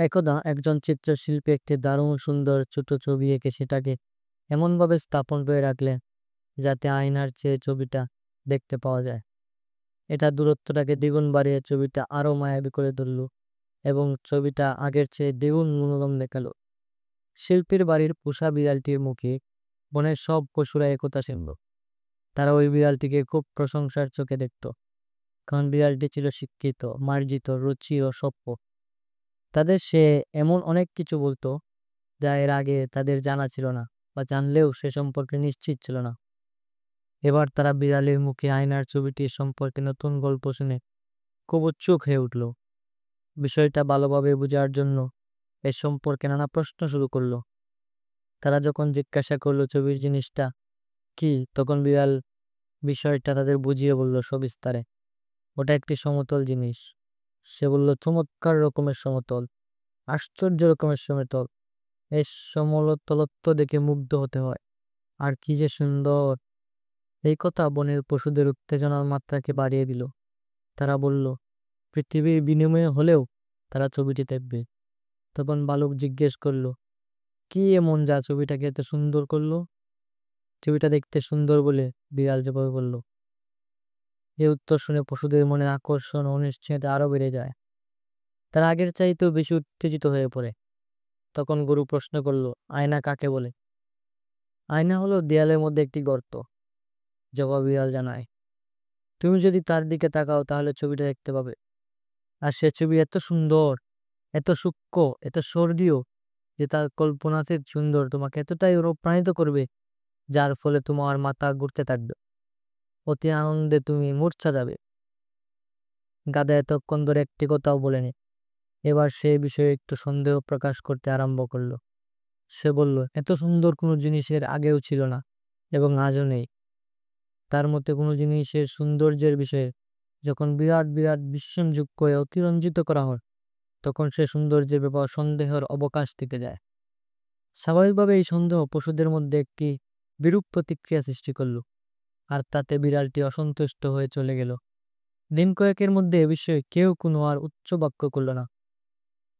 একদা একজন চিত্রশিল্পী একটি দারুণ সুন্দর ছোট ছবি এঁকে সেটাকে এমনভাবে স্থাপন করে রাখলেন যাতে আয়নার চেয়ে ছবিটা দেখতে পাওয়া যায়। এটা দূরত্বটাকে দ্বিগুণ বাড়িয়ে ছবিটা আরো মায়াবী করে তুলল এবং ছবিটা আগের চেয়ে দ্বিগুণ মনোরম দেখালো। শিল্পীর বাড়ির পোষা বিড়ালটির মুখে বনের সব পশুরা একথা শুনল। তারা ওই বিড়ালটিকে খুব প্রশংসার চোখে দেখত, কারণ বিড়ালটি ছিল শিক্ষিত, মার্জিত, রুচি ও সভ্য। তাদের সে এমন অনেক কিছু বলতো যা এর আগে তাদের জানা ছিল না, বা জানলেও সে সম্পর্কে নিশ্চিত ছিল না। এবার তারা বিড়ালের মুখে আয়নার ছবিটির সম্পর্কে নতুন গল্প শুনে খুব উৎসুক হয়ে উঠল। বিষয়টা ভালোভাবে বোঝার জন্য এ সম্পর্কে নানা প্রশ্ন শুরু করলো। তারা যখন জিজ্ঞাসা করলো ছবির জিনিসটা কি, তখন বিড়াল বিষয়টা তাদের বুঝিয়ে বলল সবিস্তারে। ওটা একটি সমতল জিনিস। সে বলল, চমৎকার রকমের সমতল, আশ্চর্য রকমের সমতল। এই সমতলত্ব দেখে মুগ্ধ হতে হয়। আর কি যে সুন্দর! এই কথা বনের পশুদের উত্তেজনার মাত্রাকে বাড়িয়ে দিল। তারা বলল, পৃথিবীর বিনিময়ে হলেও তারা ছবিটি দেখবে। তখন বালক জিজ্ঞেস করলো, কি এমন যা ছবিটাকে এত সুন্দর করলো? ছবিটা দেখতে সুন্দর বলে বিড়াল জবাবে বলল। এই উত্তর শুনে পশুদের মনে আকর্ষণ ও অনিশ্চয়তা আরো বেড়ে যায়। তারা আগের চাইতেও বেশি উত্তেজিত হয়ে পড়ে। তখন গরু প্রশ্ন করলো, আয়না কাকে বলে? আয়না হলো দেয়ালের মধ্যে একটি গর্ত, জবাব বিড়াল জানায়। তুমি যদি তার দিকে তাকাও তাহলে ছবিটা দেখতে পাবে। আর সে ছবি এত সুন্দর, এত সূক্ষ্ম, এত স্বর্গীয় যে তার কল্পনাতে সুন্দর তোমাকে এতটাই অনুপ্রাণিত করবে, যার ফলে তোমার মাথা ঘুরতে থাকবে। অতি আনন্দে তুমি মূর্ছা যাবে। গাধা এতক্ষণ ধরে একটি কথাও বলেনি। এবার সে বিষয়ে একটু সন্দেহ প্রকাশ করতে আরম্ভ করলো। সে বলল, এত সুন্দর কোনো জিনিসের আগেও ছিল না এবং আজও নেই। তার মতে কোনো জিনিসের সৌন্দর্যের বিষয়ে যখন বিরাট বিরাট বিস্ময়যোগ্য করে অতিরঞ্জিত করা হয়, তখন সে সৌন্দর্যের ব্যাপার সন্দেহের অবকাশ থেকে যায়। স্বাভাবিকভাবে এই সন্দেহ পশুদের মধ্যে একটি বিরূপ প্রতিক্রিয়া সৃষ্টি করল, আর তাতে বিড়ালটি অসন্তুষ্ট হয়ে চলে গেল। দিন কয়েকের মধ্যে এ বিষয়ে কেউ কোনো আর উচ্চ বাক্য করল না।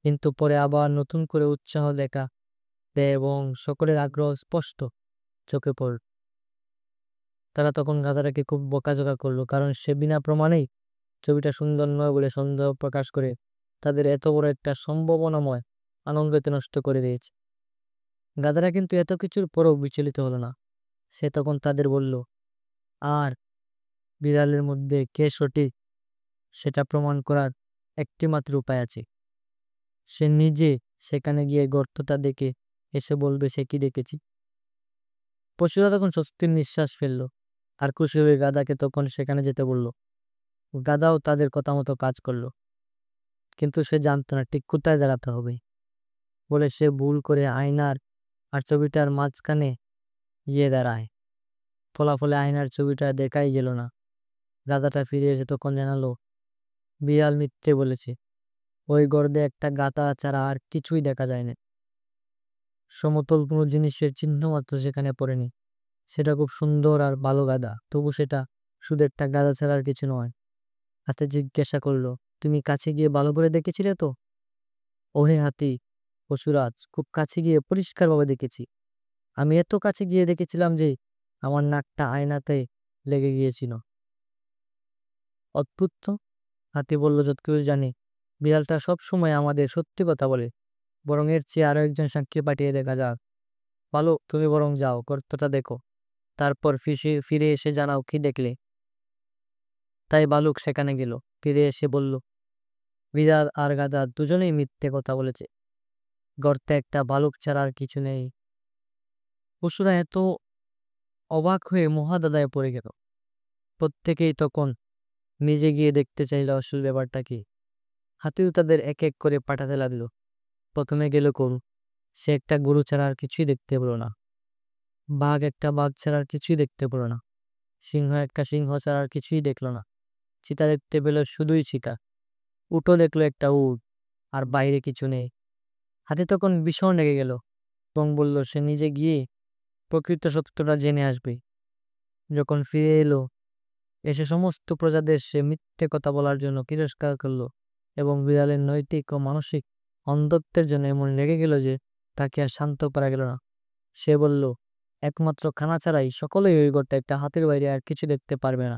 কিন্তু পরে আবার নতুন করে উৎসাহ দেখা দেয় এবং সকলের আগ্রহ স্পষ্ট চোখে পড়ল। তারা তখন গাধাটাকে খুব বকাঝকা করলো, কারণ সে বিনা প্রমাণেই ছবিটা সুন্দর নয় বলে সন্দেহ প্রকাশ করে তাদের এত বড় একটা সম্ভাবনাময় আনন্দতে নষ্ট করে দিয়েছে। গাধারা কিন্তু এত কিছুর পরেও বিচলিত হলো না। সে তখন তাদের বলল, আর বিড়ালের মধ্যে কে সঠিক সেটা প্রমাণ করার একটি মাত্র উপায় আছে। সে নিজে সেখানে গিয়ে গর্তটা দেখে এসে বলবে সে কি দেখেছি। পশুরা তখন স্বস্তির নিঃশ্বাস ফেললো, আর খুশি হয়ে গাধাকে তখন সেখানে যেতে বলল। গাধাও তাদের কথা মতো কাজ করলো, কিন্তু সে জানতো না ঠিক কোথায় দাঁড়াতে হবে বলে সে ভুল করে আয়নার আর ছবিটার মাঝখানে গিয়ে দাঁড়ায়। ফলাফলে আয়নার ছবিটা দেখাই গেল না। গাধাটা ফিরে এসে তখন জানালো, বিড়াল মিথ্যে বলেছে। ওই গর্দে একটা গাতা ছাড়া আর কিছুই দেখা যায় না। সমতল কোনো জিনিসের চিহ্ন মাত্র সেখানে পড়েনি। সেটা খুব সুন্দর আর ভালো গাধা, তবু সেটা শুধু একটা গাধা ছাড়া আর কিছু নয়। হাতি জিজ্ঞাসা করলো, তুমি কাছে গিয়ে ভালো করে দেখেছিলে তো? ওহে হাতি, পশুরাজ, খুব কাছে গিয়ে পরিষ্কারভাবে দেখেছি। আমি এত কাছে গিয়ে দেখেছিলাম যে আমার নাকটা আয়নাতে লেগে গিয়েছিল। অদ্ভুত তো, হাতি বলল, যতটুকু জানি বিড়ালটা সব সময় আমাদের সত্যি কথা বলে। বরং এর চেয়ে আরো একজন সাক্ষী পাঠিয়ে দেখা যাক। ভালো, তুমি বরং যাও, গর্তটা দেখো, তারপর ফিরে এসে জানাও কি দেখলে। তাই বালক সেখানে গেল। ফিরে এসে বলল, বিড়াল আর গাধা দুজনেই মিথ্যে কথা বলেছে। গর্তে একটা বালক ছাড়া আর কিছু নেই। পশুরা এত অবাক হয়ে মহাদাদায় পড়ে গেল। প্রত্যেকেই তখন নিজে গিয়ে দেখতে চাইল আসল ব্যাপারটা কি। হাতিও তাদের এক এক করে পাঠাতে লাগলো। প্রথমে গেল গরু। সে একটা গরু ছাড়া আর কিছুই দেখতে পেল না। বাঘ একটা বাঘ ছাড়া আর কিছুই দেখতে পেল না। সিংহ একটা সিংহ ছাড়া আর কিছুই দেখলো না। চিতা দেখতে পেল শুধুই চিতা। উটও দেখলো একটা উট, আর বাইরে কিছু নেই। হাতি তখন ভীষণ রেগে গেল এবং বলল সে নিজে গিয়ে প্রকৃত সত্যটা জেনে আসবে। যখন ফিরে এলো, এসে সমস্ত প্রজাদের সে মিথ্যে কথা বলার জন্য তিরস্কার করলো এবং বিড়ালের নৈতিক ও মানসিক অন্ধত্বের জন্য এমন রেগে গেল যে তাকে আর শান্ত করা গেল না। সে বলল, একমাত্র খানা ছাড়াই সকলেই ওই ঘরটা, একটা হাতের বাইরে আর কিছু দেখতে পারবে না।